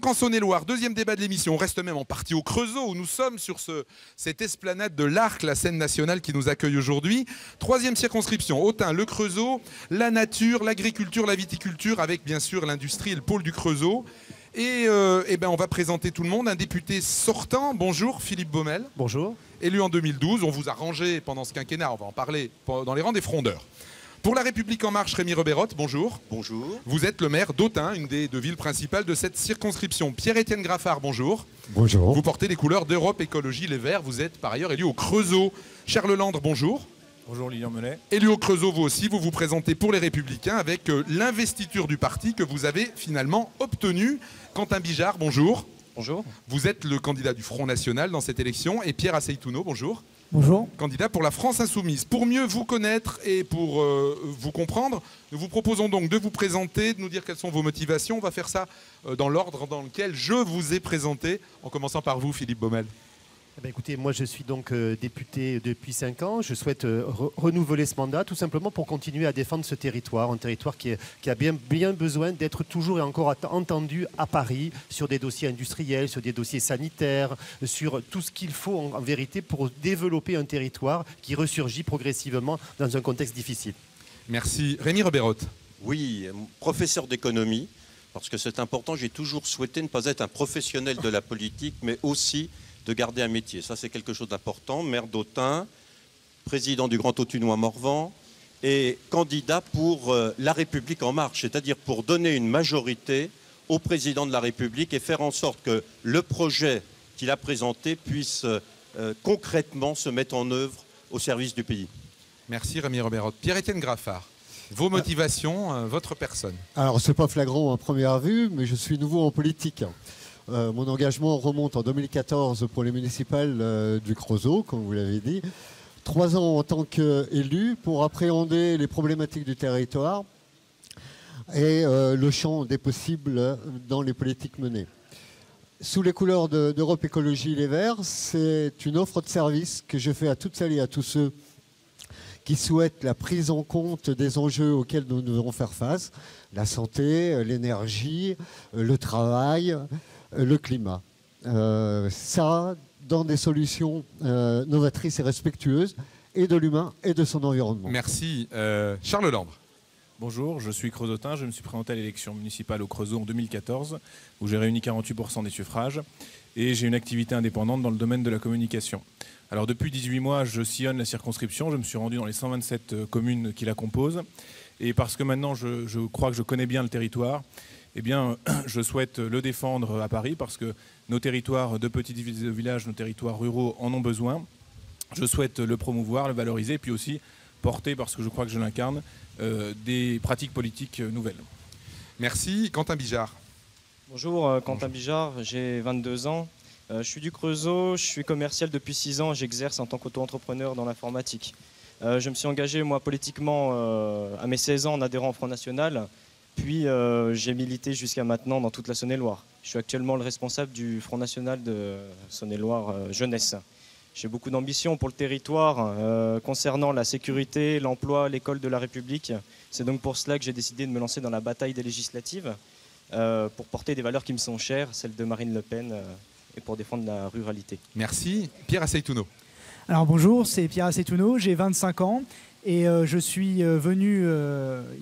Donc en Saône-et-Loire, deuxième débat de l'émission. On reste même en partie au Creusot où nous sommes sur cette esplanade de l'Arc, la scène nationale qui nous accueille aujourd'hui. Troisième circonscription, Autun, le Creusot, la nature, l'agriculture, la viticulture avec bien sûr l'industrie et le pôle du Creusot. Et on va présenter tout le monde. Un député sortant, bonjour Philippe Baumel. Bonjour. Élu en 2012, on vous a rangé pendant ce quinquennat, on va en parler, dans les rangs des frondeurs. Pour La République En Marche, Rémi Rebeyrotte, bonjour. Bonjour. Vous êtes le maire d'Autun, une des deux villes principales de cette circonscription. Pierre-Étienne Graffard, bonjour. Bonjour. Vous portez les couleurs d'Europe Écologie Les Verts. Vous êtes par ailleurs élu au Creusot. Charles Landre, bonjour. Bonjour Lilian Menet. Élu au Creusot, vous aussi, vous vous présentez pour les Républicains avec l'investiture du parti que vous avez finalement obtenue. Quentin Bijard, bonjour. Bonjour. Vous êtes le candidat du Front National dans cette élection. Et Pierre Aceituno, bonjour. Bonjour. Candidat pour la France Insoumise. Pour mieux vous connaître et pour vous comprendre, nous vous proposons donc de vous présenter, de nous dire quelles sont vos motivations. On va faire ça dans l'ordre dans lequel je vous ai présenté, en commençant par vous, Philippe Baumel. Eh bien, écoutez, moi je suis donc député depuis 5 ans. Je souhaite renouveler ce mandat tout simplement pour continuer à défendre ce territoire, un territoire qui a bien besoin d'être toujours et encore entendu à Paris sur des dossiers industriels, sur des dossiers sanitaires, sur tout ce qu'il faut en vérité pour développer un territoire qui ressurgit progressivement dans un contexte difficile. Merci. Rémi Rebeyrotte. Oui, professeur d'économie, parce que c'est important, j'ai toujours souhaité ne pas être un professionnel de la politique, mais aussi de garder un métier. Ça, c'est quelque chose d'important. Maire d'Autun, président du Grand Autunois Morvan et candidat pour La République En Marche, c'est-à-dire pour donner une majorité au président de la République et faire en sorte que le projet qu'il a présenté puisse concrètement se mettre en œuvre au service du pays. Merci Rémi Rebeyrotte. Pierre-Étienne Graffard, vos motivations, votre personne. Alors, c'est pas flagrant à première vue, mais je suis nouveau en politique. Mon engagement remonte en 2014 pour les municipales du Creusot, comme vous l'avez dit. 3 ans en tant qu'élu pour appréhender les problématiques du territoire et le champ des possibles dans les politiques menées. Sous les couleurs d'Europe Écologie Les Verts, c'est une offre de service que je fais à toutes celles et à tous ceux qui souhaitent la prise en compte des enjeux auxquels nous devons faire face, la santé, l'énergie, le travail, le climat. Ça, dans des solutions novatrices et respectueuses, et de l'humain et de son environnement. Merci. Charles Landre. Bonjour, je suis creusotin, je me suis présenté à l'élection municipale au Creusot en 2014, où j'ai réuni 48% des suffrages, et j'ai une activité indépendante dans le domaine de la communication. Alors depuis 18 mois, je sillonne la circonscription, je me suis rendu dans les 127 communes qui la composent, et parce que maintenant je crois que je connais bien le territoire, eh bien, je souhaite le défendre à Paris parce que nos territoires de petits villages, nos territoires ruraux en ont besoin. Je souhaite le promouvoir, le valoriser et puis aussi porter, parce que je crois que je l'incarne, des pratiques politiques nouvelles. Merci. Quentin Bijard. Bonjour, Quentin Bijard, j'ai 22 ans. Je suis du Creusot, je suis commercial depuis 6 ans, j'exerce en tant qu'auto-entrepreneur dans l'informatique. Je me suis engagé, moi, politiquement à mes 16 ans en adhérant au Front National. Puis j'ai milité jusqu'à maintenant dans toute la Saône-et-Loire. Je suis actuellement le responsable du Front National de Saône-et-Loire Jeunesse. J'ai beaucoup d'ambition pour le territoire concernant la sécurité, l'emploi, l'école de la République. C'est donc pour cela que j'ai décidé de me lancer dans la bataille des législatives pour porter des valeurs qui me sont chères, celles de Marine Le Pen et pour défendre la ruralité. Merci. Pierre Aceituno. Alors bonjour, c'est Pierre Aceituno, j'ai 25 ans. Et je suis venu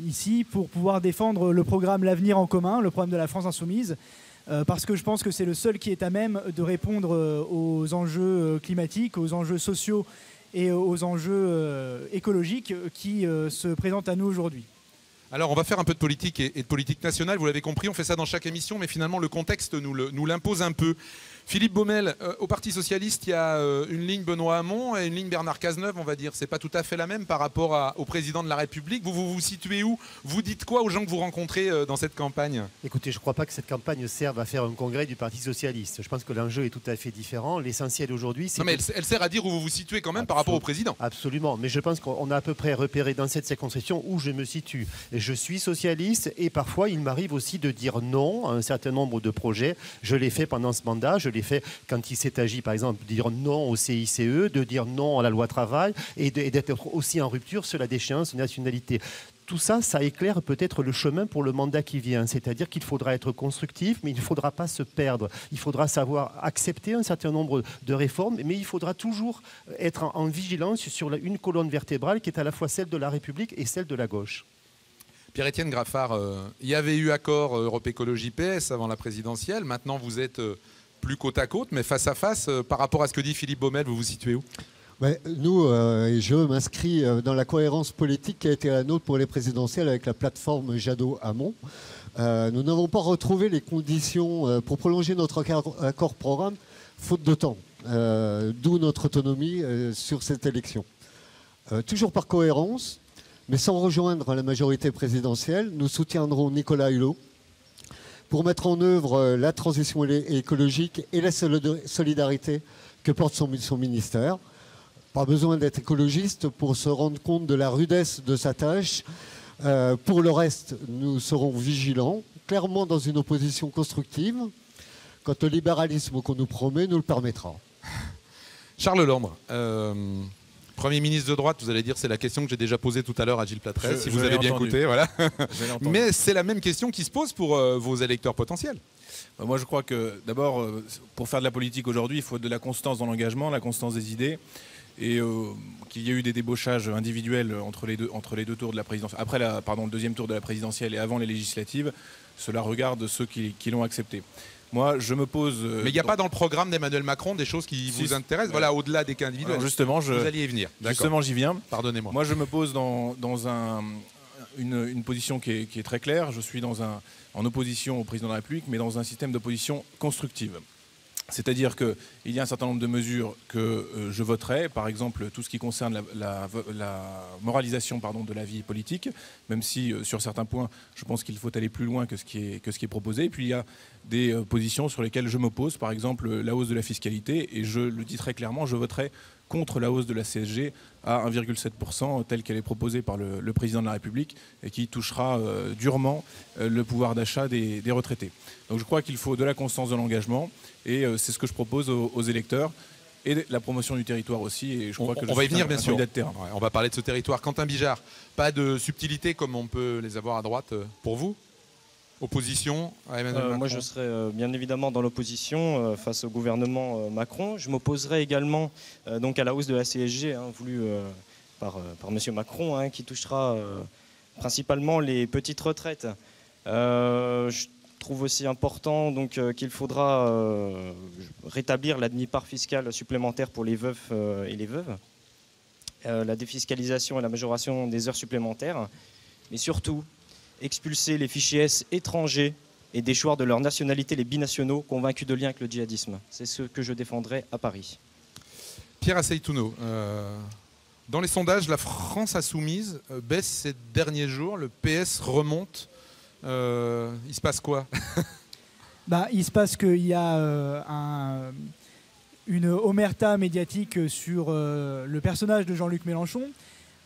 ici pour pouvoir défendre le programme L'Avenir en commun, le programme de la France Insoumise, parce que je pense que c'est le seul qui est à même de répondre aux enjeux climatiques, aux enjeux sociaux et aux enjeux écologiques qui se présentent à nous aujourd'hui. Alors on va faire un peu de politique et de politique nationale, vous l'avez compris, on fait ça dans chaque émission, mais finalement le contexte nous l'impose un peu. Philippe Baumel, au Parti Socialiste, il y a une ligne Benoît Hamon et une ligne Bernard Cazeneuve, on va dire. C'est pas tout à fait la même par rapport au président de la République. Vous vous situez où? Vous dites quoi aux gens que vous rencontrez dans cette campagne? Écoutez, je ne crois pas que cette campagne serve à faire un congrès du Parti Socialiste. Je pense que l'enjeu est tout à fait différent. L'essentiel aujourd'hui, c'est... Non, mais elle sert à dire où vous vous situez quand même par rapport au président. Absolument. Mais je pense qu'on a à peu près repéré dans cette circonscription où je me situe. Et je suis socialiste et parfois, il m'arrive aussi de dire non à un certain nombre de projets. Je l'ai fait pendant ce mandat. Je l'ai fait quand il s'est agi, par exemple, de dire non au CICE, de dire non à la loi travail et d'être aussi en rupture sur la déchéance de nationalité. tout ça, ça éclaire peut-être le chemin pour le mandat qui vient. C'est-à-dire qu'il faudra être constructif, mais il ne faudra pas se perdre. Il faudra savoir accepter un certain nombre de réformes, mais il faudra toujours être en vigilance sur une colonne vertébrale qui est à la fois celle de la République et celle de la gauche. Pierre-Étienne Graffard, il y avait eu accord Europe Écologie PS avant la présidentielle. Maintenant, vous êtes plus côte à côte, mais face à face. Par rapport à ce que dit Philippe Baumel, vous vous situez où ? Nous, et je m'inscris dans la cohérence politique qui a été la nôtre pour les présidentielles avec la plateforme Jadot-Hamon. Nous n'avons pas retrouvé les conditions pour prolonger notre accord programme, faute de temps. D'où notre autonomie sur cette élection. Toujours par cohérence, mais sans rejoindre la majorité présidentielle, nous soutiendrons Nicolas Hulot pour mettre en œuvre la transition écologique et la solidarité que porte son ministère. Pas besoin d'être écologiste pour se rendre compte de la rudesse de sa tâche. Pour le reste, nous serons vigilants, clairement dans une opposition constructive. Quand le libéralisme qu'on nous promet nous le permettra. Charles Lambres, Premier ministre de droite, vous allez dire, c'est la question que j'ai déjà posée tout à l'heure à Gilles Platrès, si vous avez bien écouté. Voilà. Mais c'est la même question qui se pose pour vos électeurs potentiels. Moi, je crois que d'abord, pour faire de la politique aujourd'hui, il faut de la constance dans l'engagement, la constance des idées. Et qu'il y ait eu des débauchages individuels entre les deux tours de la présidentielle, après le deuxième tour de la présidentielle et avant les législatives, cela regarde ceux qui l'ont accepté. Moi, je me pose... Mais il n'y a pas dans le programme d'Emmanuel Macron des choses qui vous intéressent, voilà, au-delà des cas individuels. Justement, vous alliez y venir. Justement, j'y viens. Pardonnez-moi. Moi, je me pose dans une position qui est très claire. Je suis en opposition au président de la République, mais dans un système d'opposition constructive. C'est-à-dire qu'il y a un certain nombre de mesures que je voterai, par exemple tout ce qui concerne la moralisation de la vie politique, même si sur certains points, je pense qu'il faut aller plus loin que ce qui est proposé. Et puis il y a des positions sur lesquelles je m'oppose, par exemple la hausse de la fiscalité, et je le dis très clairement, je voterai contre la hausse de la CSG à 1,7% telle qu'elle est proposée par le président de la République et qui touchera durement le pouvoir d'achat des retraités. Donc je crois qu'il faut de la constance de l'engagement et c'est ce que je propose aux électeurs et la promotion du territoire aussi. Et je crois que on va y venir bien sûr. De terrain. Ouais, on va parler de ce territoire. Quentin Bijard, pas de subtilité comme on peut les avoir à droite pour vous ? Opposition à Emmanuel Macron. Moi, je serai bien évidemment dans l'opposition face au gouvernement Macron. Je m'opposerai également donc à la hausse de la CSG voulue par M. Macron, qui touchera principalement les petites retraites. Je trouve aussi important qu'il faudra rétablir la demi-part fiscale supplémentaire pour les veufs et les veuves, la défiscalisation et la majoration des heures supplémentaires, mais surtout expulser les fichiers S étrangers et déchoir de leur nationalité les binationaux convaincus de lien avec le djihadisme. C'est ce que je défendrai à Paris. Pierre Assaytouno, dans les sondages, la France insoumise baisse ces derniers jours, le PS remonte. Il se passe quoi ? Il se passe qu'il y a une omerta médiatique sur le personnage de Jean-Luc Mélenchon.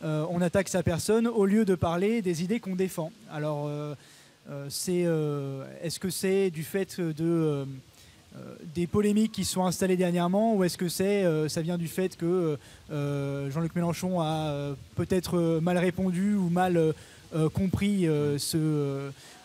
On attaque sa personne au lieu de parler des idées qu'on défend. Alors, est-ce que c'est du fait des polémiques qui se sont installées dernièrement, ou est-ce que ça vient du fait que Jean-Luc Mélenchon a peut-être mal répondu ou mal compris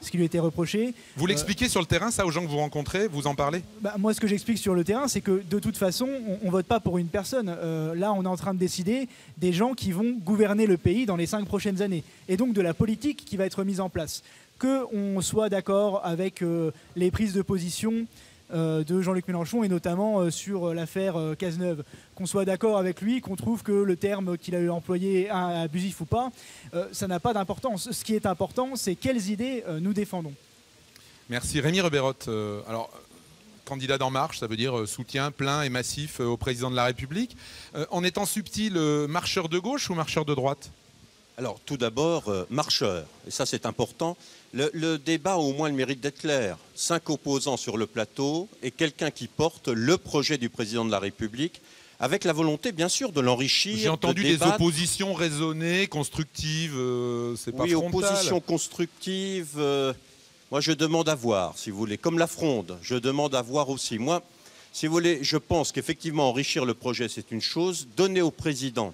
ce qui lui était reproché. Vous l'expliquez sur le terrain, ça, aux gens que vous rencontrez, vous en parlez ? Moi, ce que j'explique sur le terrain, c'est que de toute façon, on ne vote pas pour une personne. Là, on est en train de décider des gens qui vont gouverner le pays dans les 5 prochaines années. Et donc de la politique qui va être mise en place. Qu'on soit d'accord avec les prises de position de Jean-Luc Mélenchon, et notamment sur l'affaire Cazeneuve, qu'on soit d'accord avec lui, qu'on trouve que le terme qu'il a employé est abusif ou pas, ça n'a pas d'importance. Ce qui est important, c'est quelles idées nous défendons. Merci. Rémi Rebeyrotte, alors candidat d'En Marche, ça veut dire soutien plein et massif au président de la République. En étant subtil, marcheur de gauche ou marcheur de droite ? Alors, tout d'abord, marcheur, et ça c'est important. Le débat a au moins le mérite d'être clair. 5 opposants sur le plateau et quelqu'un qui porte le projet du président de la République, avec la volonté, bien sûr, de l'enrichir. J'ai entendu des oppositions raisonnées, constructives, c'est pas frontal. Oui, opposition constructive, moi je demande à voir, si vous voulez. Comme la fronde, je demande à voir aussi. Moi, si vous voulez, je pense qu'effectivement, enrichir le projet, c'est une chose. Donner au président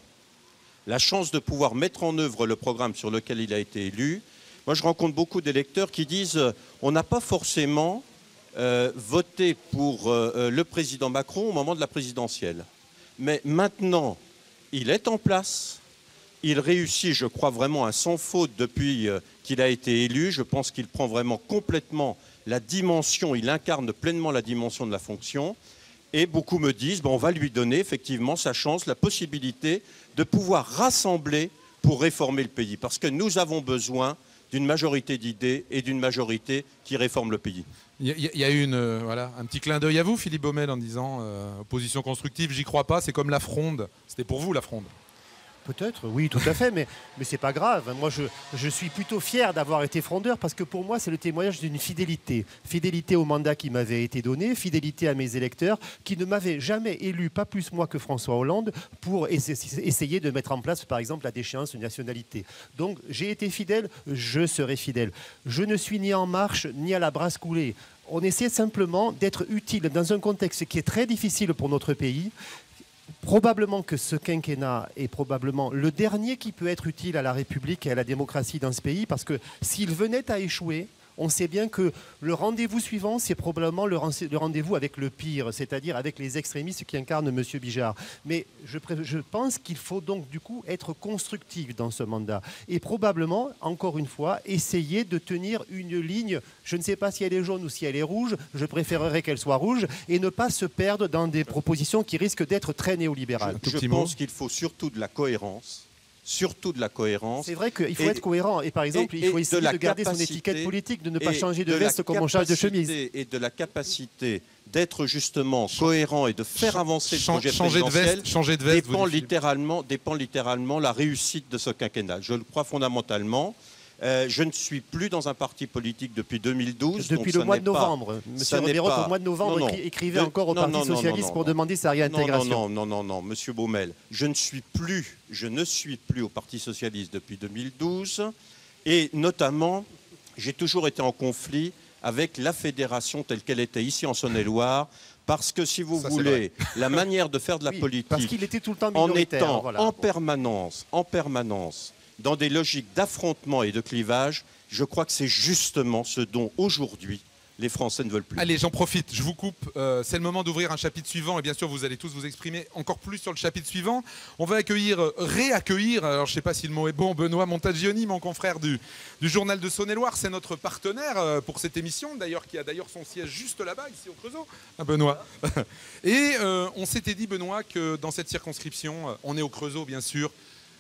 la chance de pouvoir mettre en œuvre le programme sur lequel il a été élu. Moi, je rencontre beaucoup d'électeurs qui disent on n'a pas forcément voté pour le président Macron au moment de la présidentielle. Mais maintenant, il est en place. Il réussit, je crois, vraiment à sans faute depuis qu'il a été élu. Je pense qu'il prend vraiment complètement la dimension, il incarne pleinement la dimension de la fonction. Et beaucoup me disent, on va lui donner effectivement sa chance, la possibilité de pouvoir rassembler pour réformer le pays. Parce que nous avons besoin d'une majorité d'idées et d'une majorité qui réforme le pays. Il y a eu un petit clin d'œil à vous, Philippe Baumel, en disant opposition constructive, j'y crois pas, c'est comme la fronde. C'était pour vous la fronde. Peut-être, oui, tout à fait, mais c'est pas grave. Moi, je suis plutôt fier d'avoir été frondeur parce que pour moi, c'est le témoignage d'une fidélité. Fidélité au mandat qui m'avait été donné, fidélité à mes électeurs qui ne m'avaient jamais élu, pas plus moi que François Hollande, pour essayer de mettre en place, par exemple, la déchéance de nationalité. Donc, j'ai été fidèle, je serai fidèle. Je ne suis ni en marche, ni à la brasse coulée. On essaie simplement d'être utile dans un contexte qui est très difficile pour notre pays. Probablement que ce quinquennat est probablement le dernier qui peut être utile à la République et à la démocratie dans ce pays, parce que s'il venait à échouer, on sait bien que le rendez-vous suivant, c'est probablement le rendez-vous avec le pire, c'est-à-dire avec les extrémistes qui incarnent M. Bijard. Mais je pense qu'il faut donc du coup être constructif dans ce mandat et probablement, encore une fois, essayer de tenir une ligne. Je ne sais pas si elle est jaune ou si elle est rouge, je préférerais qu'elle soit rouge et ne pas se perdre dans des propositions qui risquent d'être très néolibérales. Je pense qu'il faut surtout de la cohérence. Surtout de la cohérence. C'est vrai qu'il faut être cohérent. Et par exemple, il faut essayer de garder son étiquette politique, de ne pas changer de veste comme on change de chemise. Et de la capacité d'être justement cohérent et de faire avancer le projet présidentiel dépend littéralement la réussite de ce quinquennat. Je le crois fondamentalement. Je ne suis plus dans un parti politique depuis 2012. Depuis le mois de novembre. Monsieur Robérot, au mois de novembre, écrivait encore au Parti Socialiste pour demander sa réintégration. Non, Monsieur Baumel. Je ne suis plus au Parti Socialiste depuis 2012. Et notamment, j'ai toujours été en conflit avec la fédération telle qu'elle était ici en Saône-et-Loire. Parce que, si vous voulez, la manière de faire de la politique, parce qu'il était tout le temps minoritaire, en étant en permanence, dans des logiques d'affrontement et de clivage, je crois que c'est justement ce dont aujourd'hui les Français ne veulent plus. Allez, j'en profite, je vous coupe. C'est le moment d'ouvrir un chapitre suivant et bien sûr vous allez tous vous exprimer encore plus sur le chapitre suivant. On va réaccueillir, alors je ne sais pas si le mot est bon, Benoît Montagioni, mon confrère du Journal de Saône-et-Loire. C'est notre partenaire pour cette émission, d'ailleurs, qui a d'ailleurs son siège juste là-bas, ici au Creusot. Ah, Benoît. Et on s'était dit, Benoît, que dans cette circonscription, on est au Creusot, bien sûr.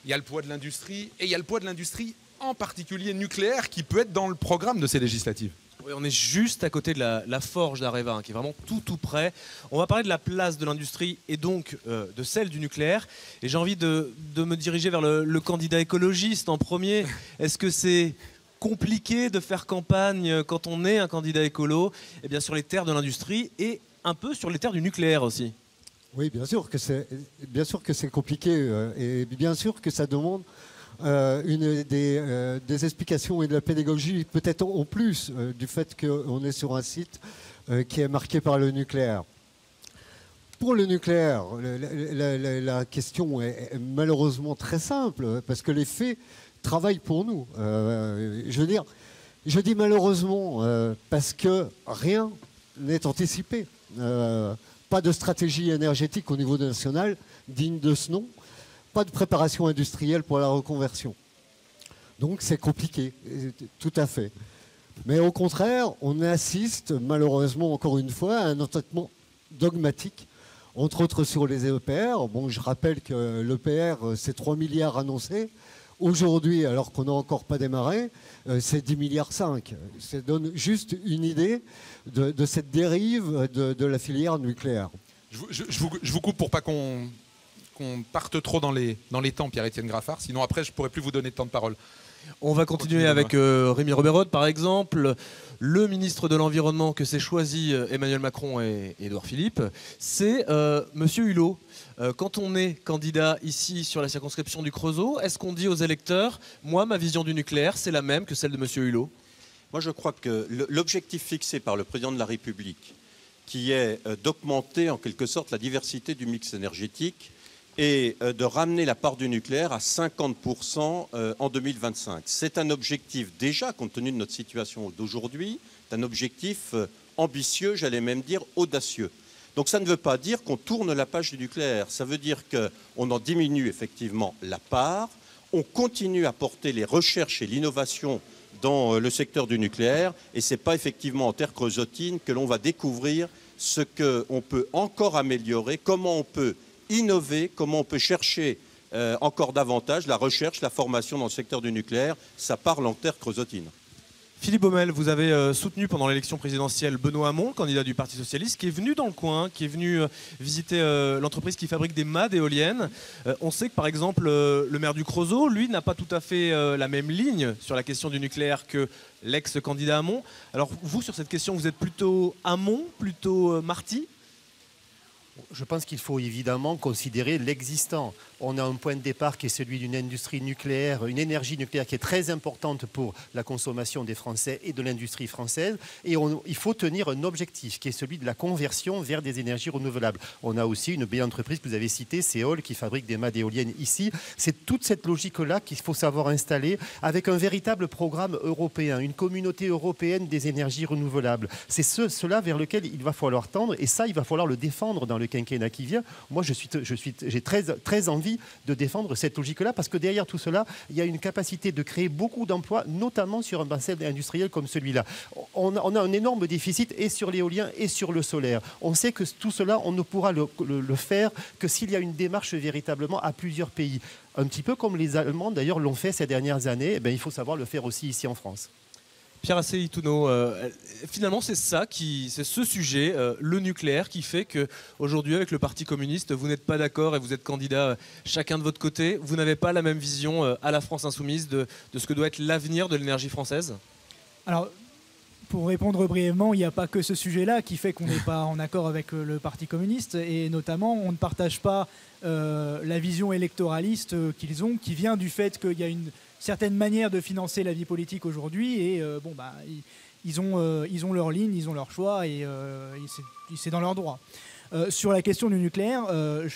Il y a le poids de l'industrie, et il y a le poids de l'industrie en particulier nucléaire qui peut être dans le programme de ces législatives. Oui, on est juste à côté de la forge d'Areva, qui est vraiment tout près. On va parler de la place de l'industrie et donc de celle du nucléaire. Et j'ai envie de me diriger vers le candidat écologiste en premier. Est-ce que c'est compliqué de faire campagne quand on est un candidat écolo, eh bien, sur les terres de l'industrie et un peu sur les terres du nucléaire aussi? Oui, bien sûr que c'est compliqué et bien sûr que ça demande des explications et de la pédagogie, peut-être en plus du fait qu'on est sur un site qui est marqué par le nucléaire. Pour le nucléaire, la question est malheureusement très simple parce que les faits travaillent pour nous. Je dis malheureusement parce que rien n'est anticipé. Pas de stratégie énergétique au niveau national digne de ce nom, pas de préparation industrielle pour la reconversion. Donc c'est compliqué, tout à fait. Mais au contraire, on assiste malheureusement encore une fois à un entêtement dogmatique, entre autres sur les EPR. Bon, je rappelle que l'EPR, c'est 3 milliards annoncés. Aujourd'hui, alors qu'on n'a encore pas démarré, c'est 10,5 milliards. Ça donne juste une idée de cette dérive de la filière nucléaire. Je vous coupe pour pas qu'on parte trop dans les temps, Pierre-Étienne Graffard. Sinon, après, je ne pourrais plus vous donner de temps de parole. On va continuer avec Rémi Robérot, par exemple. Le ministre de l'Environnement que s'est choisi Emmanuel Macron et Édouard Philippe, c'est Monsieur Hulot. Quand on est candidat ici sur la circonscription du Creusot, est-ce qu'on dit aux électeurs, moi, ma vision du nucléaire, c'est la même que celle de Monsieur Hulot? Moi, je crois que l'objectif fixé par le président de la République, qui est d'augmenter en quelque sorte la diversité du mix énergétique, et de ramener la part du nucléaire à 50% en 2025. C'est un objectif déjà, compte tenu de notre situation d'aujourd'hui, c'est un objectif ambitieux, j'allais même dire audacieux. Donc ça ne veut pas dire qu'on tourne la page du nucléaire, ça veut dire qu'on en diminue effectivement la part, on continue à porter les recherches et l'innovation dans le secteur du nucléaire, et ce n'est pas effectivement en terre creusotine que l'on va découvrir ce qu'on peut encore améliorer, comment on peut innover, comment on peut chercher encore davantage la recherche, la formation dans le secteur du nucléaire. Ça parle en terre creusotine. Philippe Baumel, vous avez soutenu pendant l'élection présidentielle Benoît Hamon, candidat du Parti Socialiste, qui est venu dans le coin, qui est venu visiter l'entreprise qui fabrique des mâts d'éoliennes. On sait que par exemple le maire du Creusot, lui, n'a pas tout à fait la même ligne sur la question du nucléaire que l'ex-candidat Hamon. Alors vous, sur cette question, vous êtes plutôt Hamon, plutôt Marty ? Je pense qu'il faut évidemment considérer l'existant. On a un point de départ qui est celui d'une industrie nucléaire, une énergie nucléaire qui est très importante pour la consommation des Français et de l'industrie française. Et il faut tenir un objectif qui est celui de la conversion vers des énergies renouvelables. On a aussi une belle entreprise que vous avez citée, Seol, qui fabrique des mâts d'éoliennes ici. C'est toute cette logique-là qu'il faut savoir installer avec un véritable programme européen, une communauté européenne des énergies renouvelables. C'est cela vers lequel il va falloir tendre, et ça, il va falloir le défendre dans le quinquennat qui vient. Moi, j'ai très envie de défendre cette logique-là, parce que derrière tout cela, il y a une capacité de créer beaucoup d'emplois, notamment sur un bassin industriel comme celui-là. On a un énorme déficit et sur l'éolien et sur le solaire. On sait que tout cela, on ne pourra le faire que s'il y a une démarche véritablement à plusieurs pays. Un petit peu comme les Allemands, d'ailleurs, l'ont fait ces dernières années. Il faut savoir le faire aussi ici en France. Pierre Assey-Itouno, finalement c'est ce sujet, le nucléaire, qui fait qu'aujourd'hui avec le Parti communiste, vous n'êtes pas d'accord et vous êtes candidats chacun de votre côté. Vous n'avez pas la même vision à la France insoumise de ce que doit être l'avenir de l'énergie française ? Alors, pour répondre brièvement, il n'y a pas que ce sujet-là qui fait qu'on n'est pas en accord avec le Parti communiste, et notamment on ne partage pas la vision électoraliste qu'ils ont, qui vient du fait qu'il y a une certaine manière de financer la vie politique aujourd'hui, et ils ont leur ligne, ils ont leur choix, et c'est dans leur droit. Sur la question du nucléaire,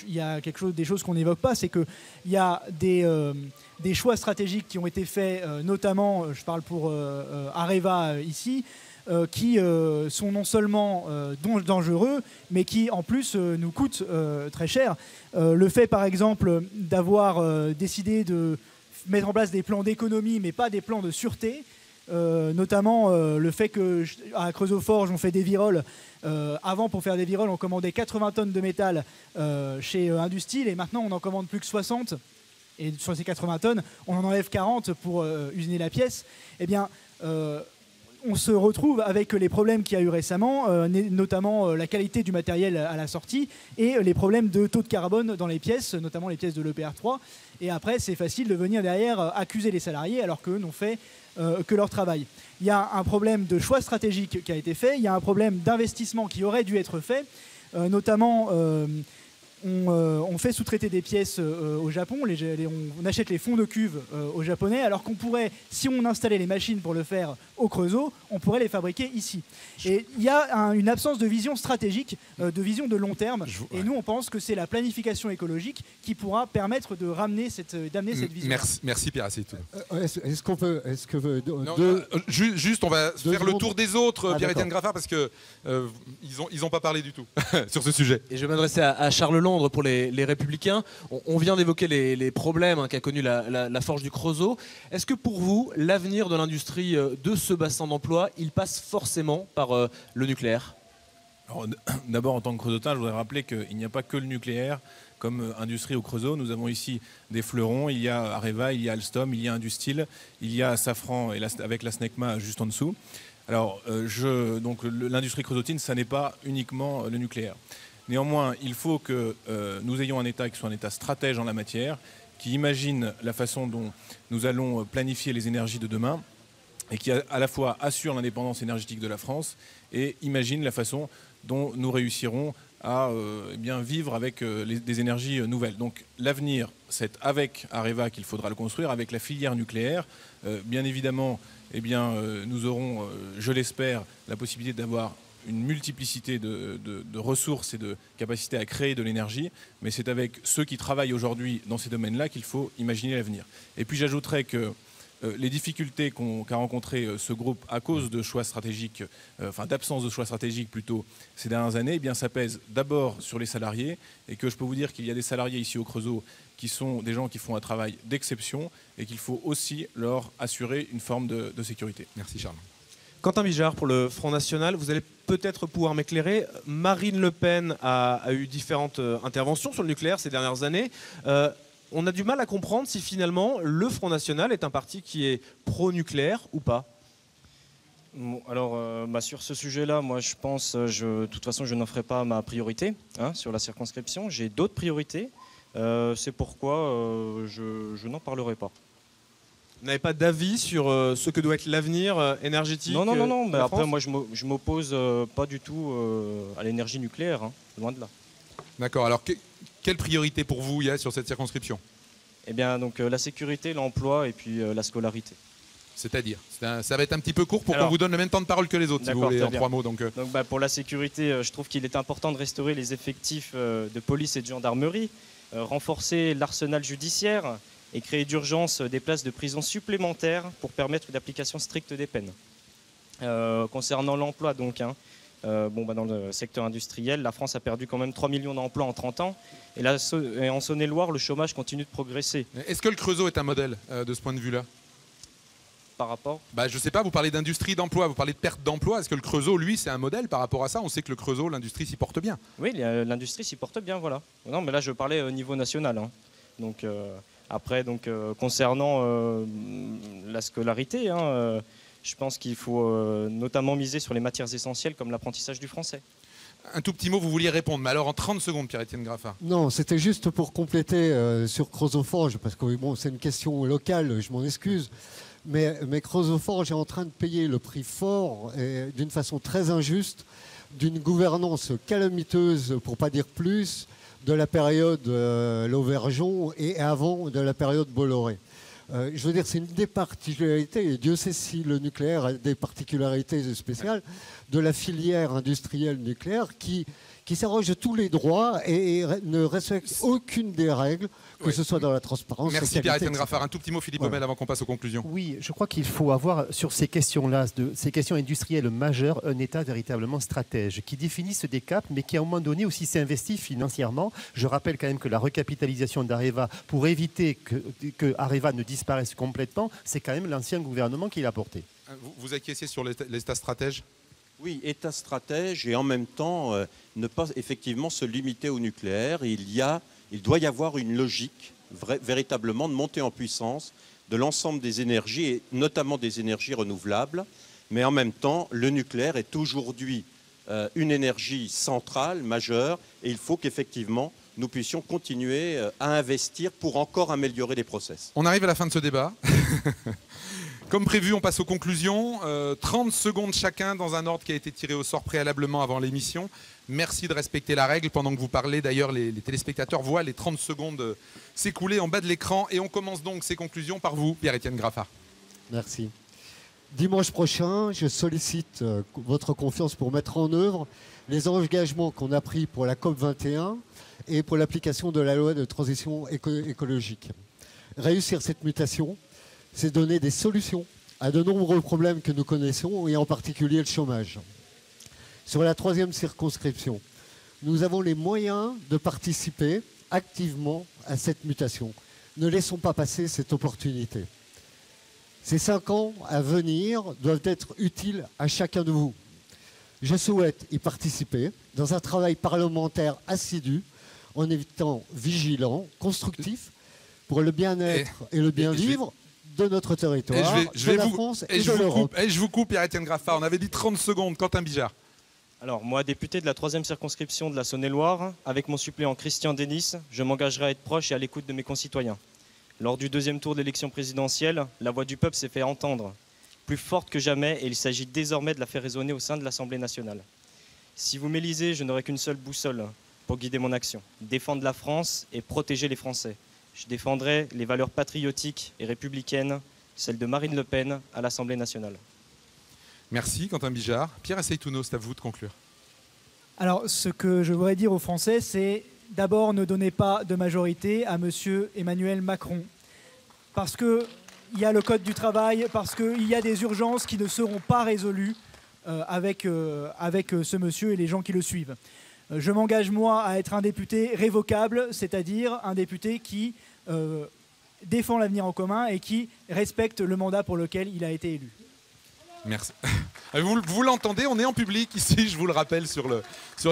il y a des choses qu'on n'évoque pas, c'est qu'il y a des choix stratégiques qui ont été faits, notamment, je parle pour Areva ici, qui sont non seulement dangereux, mais qui en plus nous coûtent très cher. Le fait par exemple d'avoir décidé de mettre en place des plans d'économie, mais pas des plans de sûreté, notamment le fait qu'à Creusot-Forges, on fait des viroles. Avant, pour faire des viroles, on commandait 80 tonnes de métal chez Industil, et maintenant on en commande plus que 60. Et sur ces 80 tonnes, on en enlève 40 pour usiner la pièce. Eh bien, on se retrouve avec les problèmes qu'il y a eu récemment, notamment la qualité du matériel à la sortie et les problèmes de taux de carbone dans les pièces, notamment les pièces de l'EPR3. Et après, c'est facile de venir derrière accuser les salariés alors qu'eux n'ont fait que leur travail. Il y a un problème de choix stratégique qui a été fait, il y a un problème d'investissement qui aurait dû être fait, notamment... On fait sous-traiter des pièces au Japon, on achète les fonds de cuve aux Japonais, alors qu'on pourrait, si on installait les machines pour le faire au Creusot, on pourrait les fabriquer ici. Et il y a une absence de vision stratégique, de vision de long terme, et nous on pense que c'est la planification écologique qui pourra permettre d'amener cette vision. Merci Pierre Assey-Itouno. Est-ce qu'on peut... Juste, on va faire le tour des autres, Pierre-Étienne Graffard, parce qu'ils n'ont pas parlé du tout sur ce sujet. Et je vais m'adresser à Charles Landre pour les Républicains. On vient d'évoquer les problèmes qu'a connu la forge du Creusot. Est-ce que pour vous, l'avenir de l'industrie de ce bassin d'emploi, il passe forcément par le nucléaire ? Alors, d'abord, en tant que creusotin, je voudrais rappeler qu'il n'y a pas que le nucléaire comme industrie au Creusot. Nous avons ici des fleurons, il y a Areva, il y a Alstom, il y a Industil, il y a Safran avec la SNECMA juste en dessous. Alors, donc l'industrie creusotine, ça n'est pas uniquement le nucléaire. Néanmoins, il faut que nous ayons un État qui soit un État stratège en la matière, qui imagine la façon dont nous allons planifier les énergies de demain et qui à la fois assure l'indépendance énergétique de la France et imagine la façon dont nous réussirons à vivre avec des énergies nouvelles. Donc l'avenir, c'est avec Areva qu'il faudra le construire, avec la filière nucléaire. Bien évidemment, nous aurons, je l'espère, la possibilité d'avoir une multiplicité de ressources et de capacités à créer de l'énergie, mais c'est avec ceux qui travaillent aujourd'hui dans ces domaines-là qu'il faut imaginer l'avenir. Et puis j'ajouterais que les difficultés qu'a rencontré ce groupe à cause de choix stratégiques, d'absence de choix stratégiques plutôt ces dernières années, eh bien ça pèse d'abord sur les salariés, et que je peux vous dire qu'il y a des salariés ici au Creusot qui sont des gens qui font un travail d'exception et qu'il faut aussi leur assurer une forme de sécurité. Merci Charles. Quentin Bijard, pour le Front National, vous allez peut-être pouvoir m'éclairer. Marine Le Pen a eu différentes interventions sur le nucléaire ces dernières années. On a du mal à comprendre si finalement le Front National est un parti qui est pro-nucléaire ou pas. Bon, alors, sur ce sujet-là, moi je pense, de toute façon, je n'en ferai pas ma priorité sur la circonscription. J'ai d'autres priorités. C'est pourquoi je n'en parlerai pas. Vous n'avez pas d'avis sur ce que doit être l'avenir énergétique? Non. de la Après, France? moi, je m'oppose pas du tout à l'énergie nucléaire, loin de là. D'accord. Alors, quelle priorité pour vous il y a sur cette circonscription? Eh bien, donc la sécurité, l'emploi et puis la scolarité. C'est-à-dire, ça va être un petit peu court pour qu'on vous donne le même temps de parole que les autres, si vous voulez, en 3 mots. Donc, pour la sécurité, je trouve qu'il est important de restaurer les effectifs de police et de gendarmerie, renforcer l'arsenal judiciaire et créer d'urgence des places de prison supplémentaires pour permettre une application stricte des peines. Concernant l'emploi, donc, dans le secteur industriel, la France a perdu quand même 3 millions d'emplois en 30 ans. Et là, en Saône-et-Loire, le chômage continue de progresser. est-ce que le Creusot est un modèle de ce point de vue-là? Par rapport Je ne sais pas, vous parlez d'industrie, d'emploi, vous parlez de perte d'emploi. Est-ce que le Creusot, lui, c'est un modèle par rapport à ça? On sait que le Creusot, l'industrie s'y porte bien. Oui, l'industrie s'y porte bien, voilà. Non, mais là, je parlais au niveau national. Donc, après, concernant la scolarité, je pense qu'il faut notamment miser sur les matières essentielles comme l'apprentissage du français. Un tout petit mot, vous vouliez répondre, mais alors en 30 secondes, Pierre-Étienne Graffard. Non, c'était juste pour compléter sur Creusot-Forges, parce que c'est une question locale, je m'en excuse. Mais Creusot-Forges est en train de payer le prix fort et d'une façon très injuste d'une gouvernance calamiteuse, pour pas dire plus, de la période Lauvergeon et avant de la période Bolloré. Je veux dire, c'est une des particularités, et Dieu sait si le nucléaire a des particularités spéciales, de la filière industrielle nucléaire qui s'arroge de tous les droits et ne respecte aucune des règles, que ce soit dans la transparence. Merci Pierre-Étienne Graffard. Un tout petit mot, Philippe Baumel, avant qu'on passe aux conclusions. Oui, je crois qu'il faut avoir sur ces questions-là, ces questions industrielles majeures, un État véritablement stratège qui définisse des caps, mais qui à un moment donné aussi s'investit financièrement. Je rappelle quand même que la recapitalisation d'Areva, pour éviter que Areva ne disparaisse complètement, c'est quand même l'ancien gouvernement qui l'a porté. Vous acquiescez sur l'État stratège? Oui, État stratège et en même temps ne pas effectivement se limiter au nucléaire. Il doit y avoir une logique véritablement de montée en puissance de l'ensemble des énergies et notamment des énergies renouvelables. Mais en même temps, le nucléaire est aujourd'hui une énergie centrale, majeure, et il faut qu'effectivement nous puissions continuer à investir pour encore améliorer les process. On arrive à la fin de ce débat. Comme prévu, on passe aux conclusions. 30 secondes chacun dans un ordre qui a été tiré au sort préalablement avant l'émission. Merci de respecter la règle. Pendant que vous parlez, d'ailleurs, les téléspectateurs voient les 30 secondes s'écouler en bas de l'écran. Et on commence donc ces conclusions par vous, Pierre-Étienne Graffard. Merci. Dimanche prochain, je sollicite votre confiance pour mettre en œuvre les engagements qu'on a pris pour la COP21 et pour l'application de la loi de transition écologique. Réussir cette mutation, c'est donner des solutions à de nombreux problèmes que nous connaissons, et en particulier le chômage. Sur la 3e circonscription, nous avons les moyens de participer activement à cette mutation. Ne laissons pas passer cette opportunité. Ces 5 ans à venir doivent être utiles à chacun de vous. Je souhaite y participer dans un travail parlementaire assidu, en étant vigilant, constructif, pour le bien-être et le bien-vivre de notre territoire, de la France et de l'Europe. Je vous coupe, Pierre-Étienne Graffard. On avait dit 30 secondes. Quentin Bijard. Alors, moi, député de la 3e circonscription de la Saône-et-Loire, avec mon suppléant Christian Denis, je m'engagerai à être proche et à l'écoute de mes concitoyens. Lors du 2e tour de l'élection présidentielle, la voix du peuple s'est fait entendre, plus forte que jamais, et il s'agit désormais de la faire résonner au sein de l'Assemblée nationale. Si vous m'élisez, je n'aurai qu'une seule boussole pour guider mon action, défendre la France et protéger les Français. Je défendrai les valeurs patriotiques et républicaines, celles de Marine Le Pen à l'Assemblée nationale. Merci Quentin Bijard. Pierre Asseitouno, c'est à vous de conclure. Alors, ce que je voudrais dire aux Français, c'est d'abord ne donnez pas de majorité à M. Emmanuel Macron. Parce qu'il y a le code du travail, parce qu'il y a des urgences qui ne seront pas résolues avec ce monsieur et les gens qui le suivent. Je m'engage, moi, à être un député révocable, c'est-à-dire un député qui défend l'avenir en commun et qui respecte le mandat pour lequel il a été élu. Merci. Vous l'entendez, on est en public ici, je vous le rappelle, sur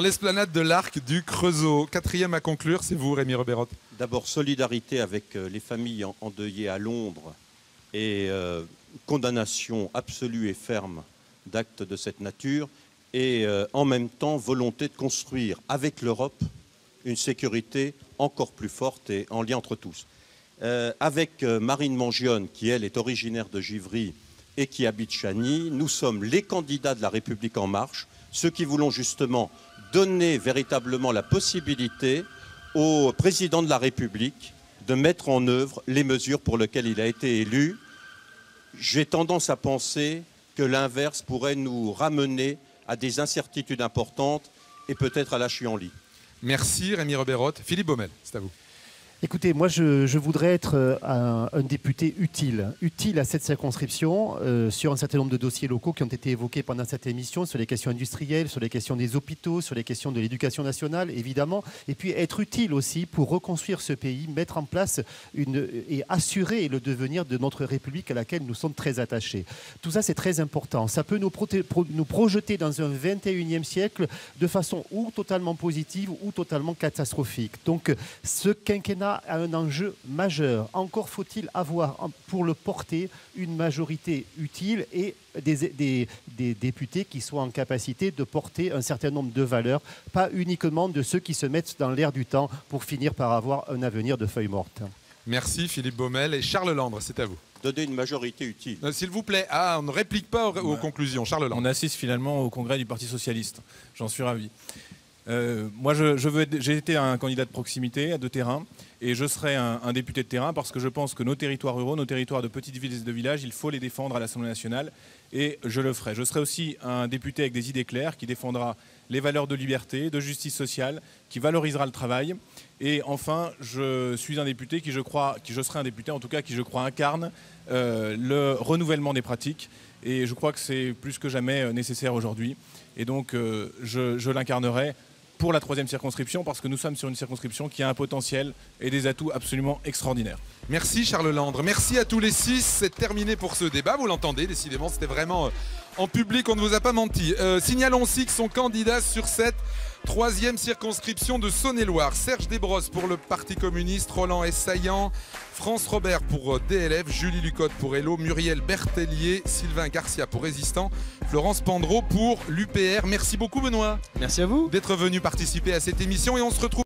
l'esplanade de l'Arc du Creusot. Quatrième à conclure, c'est vous, Rémi Rebeyrotte. D'abord, solidarité avec les familles endeuillées à Londres et condamnation absolue et ferme d'actes de cette nature. Et en même temps, volonté de construire avec l'Europe une sécurité encore plus forte et en lien entre tous. Avec Marine Mangionne, qui elle est originaire de Givry et qui habite Chagny, nous sommes les candidats de la République En Marche, ceux qui voulons justement donner véritablement la possibilité au président de la République de mettre en œuvre les mesures pour lesquelles il a été élu. J'ai tendance à penser que l'inverse pourrait nous ramener à des incertitudes importantes et peut-être à la chienlit. Merci Rémi Rebeyrotte. Philippe Baumel, c'est à vous. Écoutez, moi je voudrais être un député utile à cette circonscription sur un certain nombre de dossiers locaux qui ont été évoqués pendant cette émission, sur les questions industrielles, sur les questions des hôpitaux, sur les questions de l'éducation nationale, évidemment, et puis être utile aussi pour reconstruire ce pays, mettre en place et assurer le devenir de notre République à laquelle nous sommes très attachés. Tout ça, c'est très important. Ça peut nous projeter dans un 21e siècle de façon ou totalement positive ou totalement catastrophique. Donc, ce quinquennat a un enjeu majeur. Encore faut-il avoir, pour le porter, une majorité utile et des députés qui soient en capacité de porter un certain nombre de valeurs, pas uniquement de ceux qui se mettent dans l'air du temps pour finir par avoir un avenir de feuilles mortes. Merci Philippe Baumel. Et Charles Landre, c'est à vous. Donner une majorité utile. S'il vous plaît, on ne réplique pas aux conclusions. Charles Landre. On assiste finalement au congrès du Parti Socialiste. J'en suis ravi. Moi, j'ai été un candidat de proximité, de terrain, et je serai un député de terrain parce que je pense que nos territoires ruraux, nos territoires de petites villes et de villages, il faut les défendre à l'Assemblée nationale, et je le ferai. Je serai aussi un député avec des idées claires qui défendra les valeurs de liberté, de justice sociale, qui valorisera le travail. Et enfin, je suis un député qui serai un député en tout cas qui je crois incarne le renouvellement des pratiques. Et je crois que c'est plus que jamais nécessaire aujourd'hui. Et donc, je l'incarnerai pour la 3e circonscription, parce que nous sommes sur une circonscription qui a un potentiel et des atouts absolument extraordinaires. Merci Charles Landre. Merci à tous les 6. C'est terminé pour ce débat. Vous l'entendez, décidément, c'était vraiment en public, on ne vous a pas menti. Signalons aussi que son candidat sur cette 3e circonscription de Saône-et-Loire, Serge Desbrosses pour le Parti communiste, Roland Essaillant, France Robert pour DLF, Julie Lucotte pour Hello, Muriel Bertellier, Sylvain Garcia pour Résistant, Florence Pandreau pour l'UPR. Merci beaucoup Benoît. Merci à vous D'être venu participer à cette émission et on se retrouve